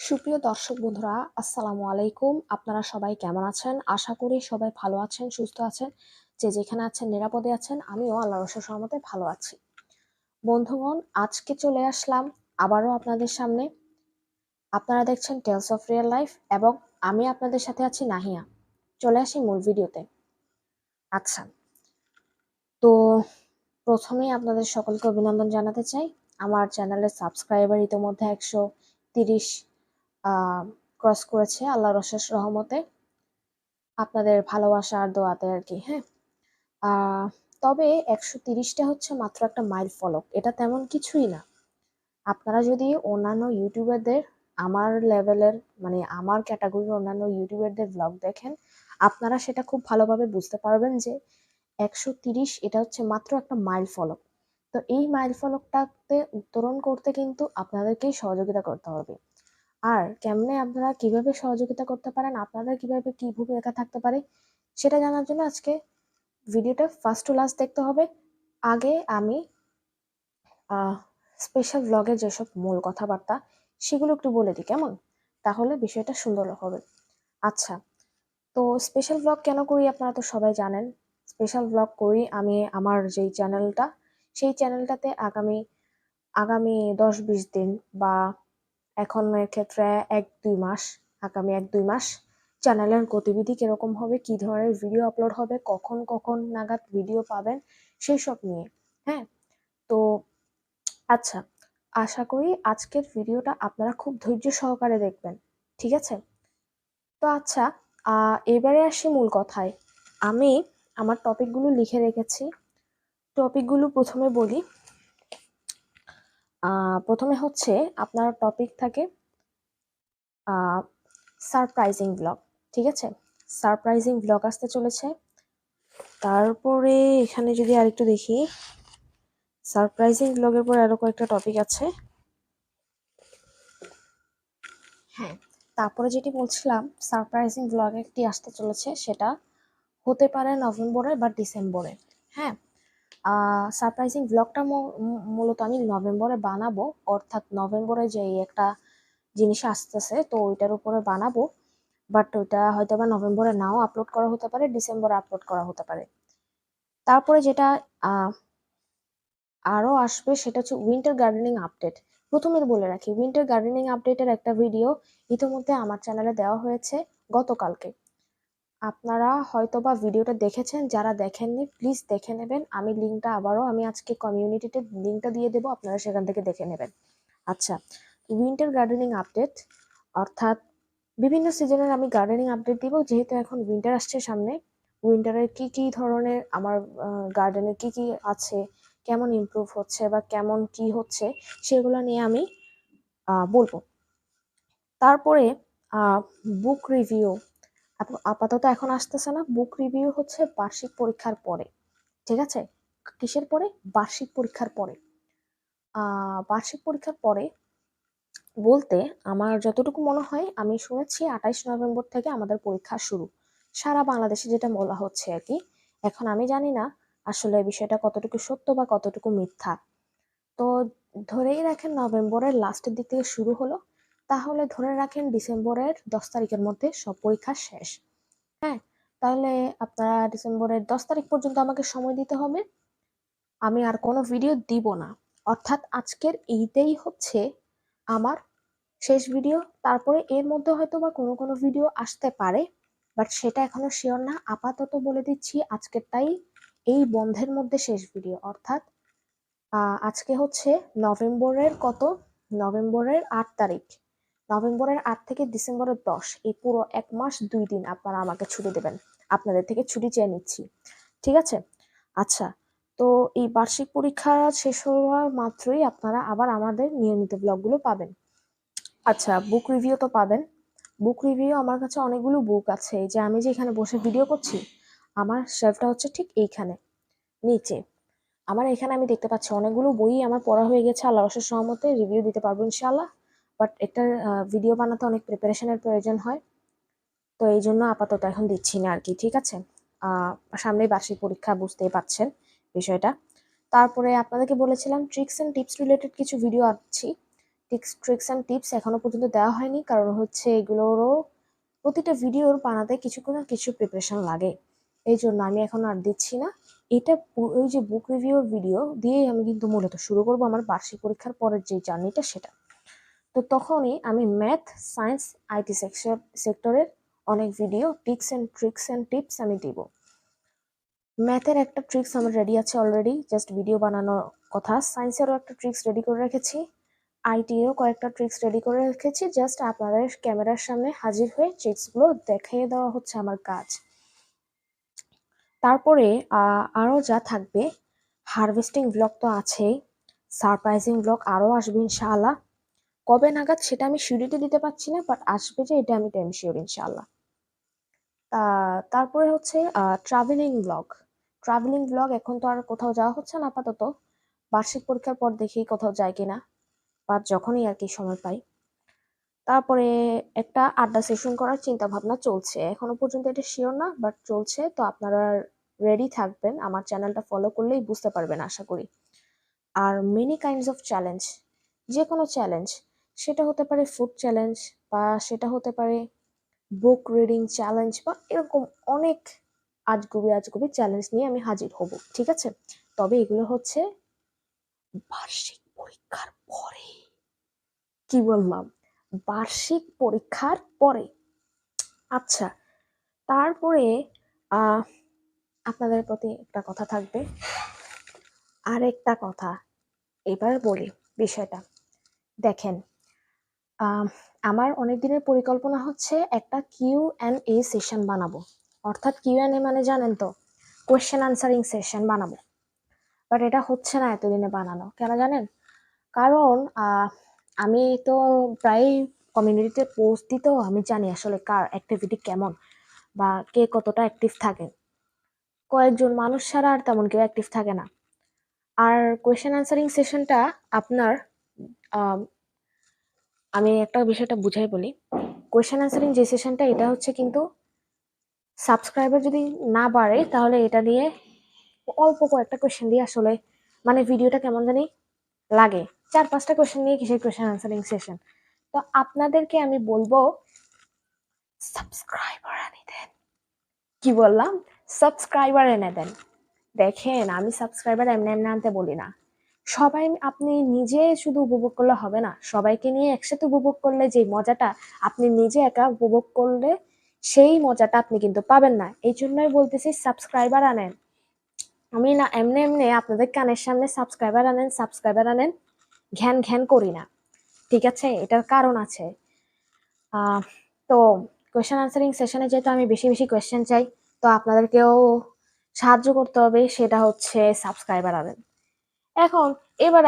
সুপ্রিয় দর্শক বন্ধুরা, আসসালামু আলাইকুম। আপনারা সবাই কেমন আছেন? আশা করি সবাই ভালো আছেন, সুস্থ আছেন। যে যেখানে আছেন নিরাপদে আছেন। আমিও আল্লাহর অশেষ রহমতে ভালো আছি। বন্ধুগণ, আজকে চলে আসলাম আবারও আপনাদের সামনে। আপনারা দেখছেন টেলস অফ রিয়েল লাইফ এবং আমি আপনাদের সাথে আছি নাহিয়া। চলে আসি মূল ভিডিওতে। আচ্ছা, তো প্রথমেই আপনাদের সকলকে অভিনন্দন জানাতে চাই। আমার চ্যানেলের সাবস্ক্রাইবার ইতোমধ্যে 130 ক্রস করেছে আল্লাহর অশেষ রহমতে। আপনাদের ভালোবাসা আর দোয়াতে আর কি। হ্যাঁ, আহ তবে 130টা হচ্ছে মাত্র একটা মাইল ফলক, এটা তেমন কিছুই না। আপনারা যদি অন্যান্য ইউটিউবারদের আমার লেভেলের মানে আমার ক্যাটাগরির অন্যান্য ইউটিউবারদের ব্লগ দেখেন, আপনারা সেটা খুব ভালোভাবে বুঝতে পারবেন যে 130 এটা হচ্ছে মাত্র একটা মাইল ফলক। তো এই মাইল ফলকটাতে উত্তরণ করতে কিন্তু আপনাদেরকেই সহযোগিতা করতে হবে। আর কেমনে আপনারা কিভাবে সহযোগিতা করতে পারেন, আপনাদের কিভাবে কি ভূমিকা থাকতে পারে, সেটা জানার জন্য আজকে ভিডিওটা ফার্স্ট টু লাস্ট দেখতে হবে। আগে আমি স্পেশাল ব্লগের যেসব মূল কথাবার্তা সেগুলো একটু বলে দিই, কেমন? তাহলে বিষয়টা সুন্দর হবে। আচ্ছা, তো স্পেশাল ব্লগ কেন করি আপনারা তো সবাই জানেন। স্পেশাল ব্লগ করি আমি আমার যেই চ্যানেলটা, সেই চ্যানেলটাতে আগামী আগামী 10-20 দিন বা এখন ক্ষেত্রে 1-2 মাস, আগামী 1-2 মাস চ্যানেলের গতিবিধি কিরকম হবে, কি ধরনের ভিডিও আপলোড হবে, কখন কখন নাগাদ ভিডিও পাবেন, সেই সব নিয়ে। হ্যাঁ, তো আচ্ছা, আশা করি আজকের ভিডিওটা আপনারা খুব ধৈর্য সহকারে দেখবেন, ঠিক আছে? তো আচ্ছা, এবারে আসি মূল কথায়। আমি আমার টপিকগুলো লিখে রেখেছি। টপিকগুলো প্রথমে বলি। প্রথমে হচ্ছে আপনার টপিক থাকে সারপ্রাইজিং ব্লগ, ঠিক আছে? সারপ্রাইজিং ব্লগ আসতে চলেছে। তারপরে এখানে যদি আরেকটু দেখি, সারপ্রাইজিং ব্লগের পর আরো কয়েকটা টপিক আছে। হ্যাঁ, তারপরে যেটি বলছিলাম, সারপ্রাইজিং ব্লগ একটি আসতে চলেছে, সেটা হতে পারে নভেম্বরে বা ডিসেম্বরে। হ্যাঁ, সারপ্রাইজিং ব্লগটা মূলত আমি নভেম্বরে বানাবো, অর্থাৎ নভেম্বরে যে একটা জিনিস আসতেছে তো ওইটার উপরে বানাবো। বাট ওইটা হয়তো বা নভেম্বরে নাও আপলোড করা হতে পারে, ডিসেম্বরে আপলোড করা হতে পারে। তারপরে যেটা আরো আসবে সেটা হচ্ছে উইন্টার গার্ডেনিং আপডেট। প্রথমে বলে রাখি, উইন্টার গার্ডেনিং আপডেটের একটা ভিডিও ইতিমধ্যে আমার চ্যানেলে দেওয়া হয়েছে গতকালকে। আপনারা হয়তোবা ভিডিওটা দেখেছেন, যারা দেখেননি প্লিজ দেখে নেবেন। আমি লিঙ্কটা আবারও আমি আজকে কমিউনিটিতে লিঙ্কটা দিয়ে দেবো, আপনারা সেখান থেকে দেখে নেবেন। আচ্ছা, উইন্টার গার্ডেনিং আপডেট অর্থাৎ বিভিন্ন সিজনের আমি গার্ডেনিং আপডেট দিব, যেহেতু এখন উইন্টার আসছে সামনে। উইন্টারের কি কি ধরনের আমার গার্ডেনে কি কি আছে, কেমন ইমপ্রুভ হচ্ছে বা কেমন কি হচ্ছে, সেগুলো নিয়ে আমি বলবো। তারপরে বুক রিভিউ আপাতত এখন আসতেছে না। বুক রিভিউ হচ্ছে বার্ষিক পরীক্ষার পরে, ঠিক আছে? কিসের পরে? বার্ষিক পরীক্ষার পরে। বার্ষিক পরীক্ষার পরে বলতে আমার যতটুকু মনে হয়, আমি শুনেছি 28 নভেম্বর থেকে আমাদের পরীক্ষা শুরু, সারা বাংলাদেশে যেটা বলা হচ্ছে আর কি। এখন আমি জানি না আসলে বিষয়টা কতটুকু সত্য বা কতটুকু মিথ্যা। তো ধরেই রাখেন নভেম্বরের লাস্টের দিক থেকে শুরু হলো, তাহলে ধরে রাখেন ডিসেম্বরের 10 তারিখের মধ্যে সব পরীক্ষা শেষ। হ্যাঁ, তাহলে আপনারা ডিসেম্বরের 10 তারিখ পর্যন্ত আমাকে সময় দিতে হবে। আমি আর কোনো ভিডিও দিব না, অর্থাৎ আজকের এইটাই হচ্ছে আমার শেষ ভিডিও। তারপরে এর মধ্যে হয়তো বা কোনো কোনো ভিডিও আসতে পারে, বাট সেটা এখনো শিওর না। আপাতত বলে দিচ্ছি আজকেরটাই এই বন্ধের মধ্যে শেষ ভিডিও। অর্থাৎ আজকে হচ্ছে নভেম্বরের কত? নভেম্বরের 8 তারিখ। নভেম্বরের 8 থেকে ডিসেম্বরের 10, এই পুরো 1 মাস 2 দিন আপনারা আমাকে ছুটি দেবেন। আপনাদের থেকে ছুটি চেয়ে নিচ্ছি, ঠিক আছে? আচ্ছা, তো এই বার্ষিক পরীক্ষা শেষ হওয়ার মাত্রই আপনারা আবার আমাদের নিয়মিত ব্লগগুলো পাবেন। আচ্ছা, বুক রিভিউ তো পাবেন। বুক রিভিউ আমার কাছে অনেকগুলো বুক আছে। এই যে আমি যে এখানে বসে ভিডিও করছি, আমার শেলফটা হচ্ছে ঠিক এইখানে নিচে। আমার এখানে আমি দেখতে পাচ্ছি অনেকগুলো বই আমার পড়া হয়ে গেছে, আল্লাহর অশেষ রহমতে রিভিউ দিতে পারবো ইনশাআল্লাহ। বাট এটার ভিডিও বানাতে অনেক প্রিপারেশনের প্রয়োজন হয়, তো এই জন্য আপাতত এখন দিচ্ছি না আর কি, ঠিক আছে? সামনে বার্ষিক পরীক্ষা, বুঝতেই পারছেন বিষয়টা। তারপরে আপনাদেরকে বলেছিলাম ট্রিক্স এন্ড টিপস রিলেটেড কিছু ভিডিও আনছি, ট্রিক্স অ্যান্ড টিপস এখনো পর্যন্ত দেওয়া হয়নি, কারণ হচ্ছে এগুলোরও প্রতিটা ভিডিওর বানাতে কিছু না কিছু প্রিপারেশন লাগে, এই জন্য আমি এখন আর দিচ্ছি না। এটা ওই যে বুক রিভিউর ভিডিও দিয়েই আমি কিন্তু মূলত শুরু করব আমার বার্ষিক পরীক্ষার পরের যে জার্নিটা সেটা। তো তখনই আমি ম্যাথ, সায়েন্স, আইটি সেক্টরের অনেক ভিডিও ট্রিক্স অ্যান্ড টিপস আমি দিব। ম্যাথের একটা ট্রিক্স আমার রেডি আছে অলরেডি, জাস্ট ভিডিও বানানোর কথা। সায়েন্সেরও একটা ট্রিক্স রেডি করে রেখেছি, আইটিরও কয়েকটা ট্রিক্স রেডি করে রেখেছি। জাস্ট আপনাদের ক্যামেরার সামনে হাজির হয়ে ট্রিক্সগুলো দেখিয়ে দেওয়া হচ্ছে আমার কাজ। তারপরে আরও যা থাকবে, হারভেস্টিং ব্লগ তো আছেই, সারপ্রাইজিং ব্লগ আরও আসবে ইনশাআল্লাহ। কবে নাগাদ সেটা আমি শিওরিটি দিতে পারছি না, বাট আসবে যে এটা আমি টাইম শিওর ইনশাআল্লাহ। তারপরে হচ্ছে ট্রাভেলিং ব্লগ এখন তো আর কোথাও যাওয়া হচ্ছে না আপাতত, বার্ষিক পরীক্ষার পর দেখি কোথাও যায় কিনা, বা যখনই আর কি সময় পাই। তারপরে একটা আড্ডা সেশন করার চিন্তা ভাবনা চলছে, এখনো পর্যন্ত এটা শিওর না, বাট চলছে। তো আপনারা রেডি থাকবেন, আমার চ্যানেলটা ফলো করলেই বুঝতে পারবেন আশা করি। Are many kinds of challenge, যে কোনো চ্যালেঞ্জ, সেটা হতে পারে ফুড চ্যালেঞ্জ, বা সেটা হতে পারে বুক রিডিং চ্যালেঞ্জ, বা এরকম অনেক আজগুবি চ্যালেঞ্জ নিয়ে আমি হাজির হব, ঠিক আছে? তবে এগুলো হচ্ছে বার্ষিক পরীক্ষার পরে। কি বললাম? বার্ষিক পরীক্ষার পরে। আচ্ছা, তারপরে আপনাদের প্রতি একটা কথা থাকবে, আরেকটা কথা এবার বলি বিষয়টা। দেখেন, আমার অনেক দিনের পরিকল্পনা হচ্ছে একটা Q&A সেশন বানাবো। অর্থাৎ Q&A মানে জানেন তো, কোয়েশ্চেন আনসারিং সেশন বানাবো। বাট এটা হচ্ছে না এতদিনে বানানো, কেন জানেন? কারণ আমি তো প্রায় কমিউনিটিতে পোস্ট দিই, তো আমি জানি আসলে কার অ্যাক্টিভিটি কেমন বা কে কতটা অ্যাক্টিভ থাকে। কয়েকজন মানুষ ছাড়া আর তেমন কেউ অ্যাক্টিভ থাকে না। আর কোয়েশ্চেন আনসারিং সেশনটা আপনার, আমি একটা বিষয়টা বুঝাই বলি। কোয়েশ্চেন আনসারিং যে সেশনটা, এটা হচ্ছে কিন্তু সাবস্ক্রাইবার যদি না বাড়ে তাহলে এটা দিয়ে অল্প কয়েকটা কোয়েশ্চেন দিয়ে আসলে মানে ভিডিওটা কেমন জানি লাগে। 4-5টা কোয়েশ্চেন নিয়ে কিসের কোয়েশ্চেন আনসারিং সেশন? তো আপনাদেরকে আমি বলবো সাবস্ক্রাইবার এনে দেন। কি বললাম? সাবস্ক্রাইবার এনে দেন। দেখেন, আমি সাবস্ক্রাইবার এমনি এমনি আনতে বলি না। সবাই, আপনি নিজে শুধু উপভোগ করলে হবে না, সবাইকে নিয়ে একসাথে উপভোগ করলে যে মজাটা আপনি নিজে একা উপভোগ করলে সেই মজাটা আপনি কিন্তু পাবেন না। এই জন্যই বলতেছি সাবস্ক্রাইবার আনেন। আমি না এমনি এমনি আপনাদের কানের সামনে সাবস্ক্রাইবার আনেন ঘ্যান ঘ্যান করি না, ঠিক আছে? এটার কারণ আছে। তো কোয়েশ্চেন আনসারিং সেশনে যেহেতু আমি বেশি বেশি কোয়েশ্চেন চাই, তো আপনাদেরকেও সাহায্য করতে হবে, সেটা হচ্ছে সাবস্ক্রাইবার আনেন। এখন এবার